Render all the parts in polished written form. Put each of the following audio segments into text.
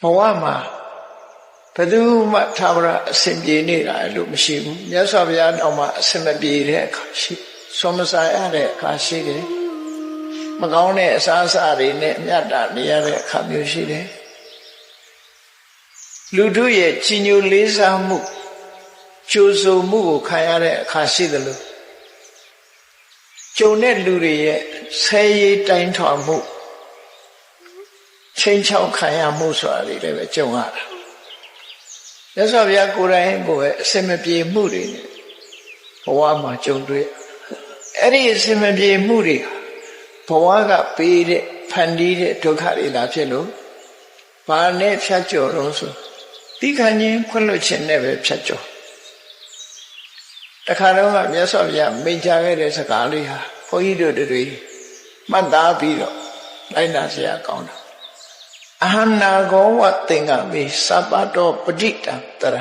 ဘဝမှာဘယ်သူမှသာဝရအစဉ်ပြေနေတာလို့မရှိဘူးမြတ်စွာဘုရားတောင်မှအစဉ်မပြေတဲ့အခါရှိဆွမ်းမစားရတဲ့အခါရှိတယ်မကောင်းတဲ့အစားအစာတွေနဲ့အမြတ်တာနေရတဲ့အခါမျိုးရှိတယ်လူတို့ရဲ့ကြီးညိုလေးစားမှုကြိုးဆိုမှုကိုခံရတဲ့အခါရှိသလိုကြုံတဲ့လူတွေရဲ့ဆဲရေးတိုင်းထွာမှုချင်းချောက်ခံရမှုဆိုတာတွေလည်းပဲကြုံရတာမြတ်စွာဘုရားကိုယ်တိုင်ကိုယ်အစင်မပြေမှုတွေနဲ့ဘဝမှာကြုံတွေ့အဲ့ဒီအစင်မပြေမှုတွေဘဝကပေးတဲ့ဖန်တီးတဲ့ဒုက္ခတွေလာဖြစ်လို့ဘာနဲ့ဖြတ်ကျော်တော့ဆိုတိခဏ်ချင်းခွင့်လွှတ်ခြင်းနဲ့ပဲဖြတ်ကျော်တခါတော့မြတ်စွာဘုရားမိန့်ကြားခဲ့တဲ့စကားလေးဟာဘုန်းကြီးတို့တွေမှတ်သားပြီးတော့လိုက်နာစရာကောင်းတာအဟနာကောဝသင်္ကမေသဗ္ဗတောပဋိတံတရ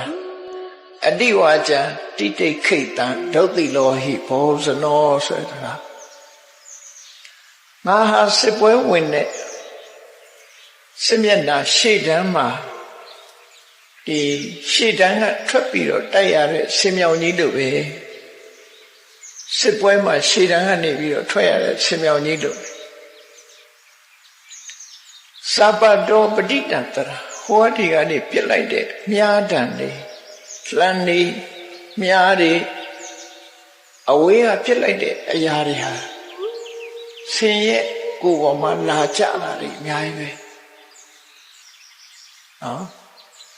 အတိဝါကျံတိတိခိတံဒုတိလောဟိဘောဇနောဆိုတာငါဟာစစ်ပွဲဝင်တဲ့စစ်မျက်နှာရှေ့တန်းမှာဒီရှေ့တန်းကထွက်ပြီးတော့တိုက်ရတဲ့ဆင်မြောင်ကြီးတို့ပဲစစ်ပွဲမှာရှေ့တန်းကနေပြီးတော့ထွက်ရတဲ့ဆင်မြောင်ကြီးတို့သဗ္ဗတောပဋိတံတရဟောဒီကနေပြစ်လိုက်တဲ့မြားတန်တွေလမ်းတွေမြားတွေအဝေးကပြစ်လိုက်တဲ့အရာတွေဟာဆင်ရဲ့ကိုယ်ပေါ်မှာလာကြတာတွေအများကြီးပဲနော်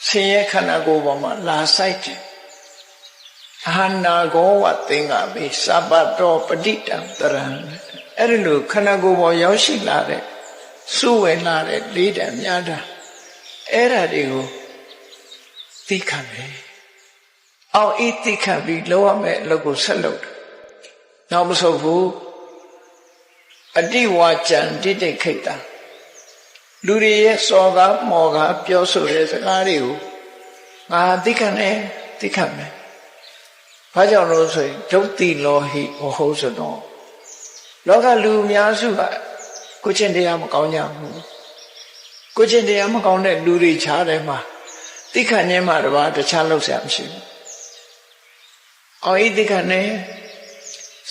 ဆင်ရဲ့ခန္ဓာကိုယ်ပေါ်မှာလာဆိုင်တယ်အဟနာကောဝသင်္ကမေသဗ္ဗတောပဋိတံတရံအဲ့ဒီလိုခန္ဓာကိုယ်ပေါ်ရောက်ရှိလာတဲ့စုဝေလာတဲ့လေးတံမြားတံအဲ့ဒါတွေကိုသိခံတယ်အောက်ဤသိခံပြီးလောက်ရမယ်အလုပ်ကိုဆက်လုပ်တယ်နောက်မဆုတ်ဘူးအတိဝါကျံတိတိခိတံလူတွေရဲ့စော်ကားမော်ကားပြောဆိုတဲ့စကားတွေကိုငါသိခံတယ်သိခံမယ်ဘာကြောင့်လို့ဆိုရင်ဒုတိလောဟိဝဟောစနောလောကလူအများစုကကိုချင်းတရားမကောင်းကြဘူးကိုချင်းတရားမကောင်းတဲ့လူတွေခြားတယ်မှာသိခံခြင်းမှာတပါးတခြားလောက်ဆရာမရှိဘူးအော်ဤသိခံနေ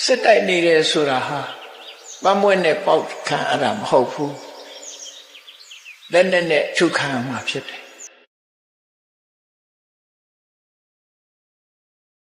စစ်တိုက်နေတယ်ဆိုတာဟာပမွဲ့နဲ့ပေါက်ခံရတာမဟုတ်ဘူးလက်နဲ့ထုခံမှာဖြစ်တယ်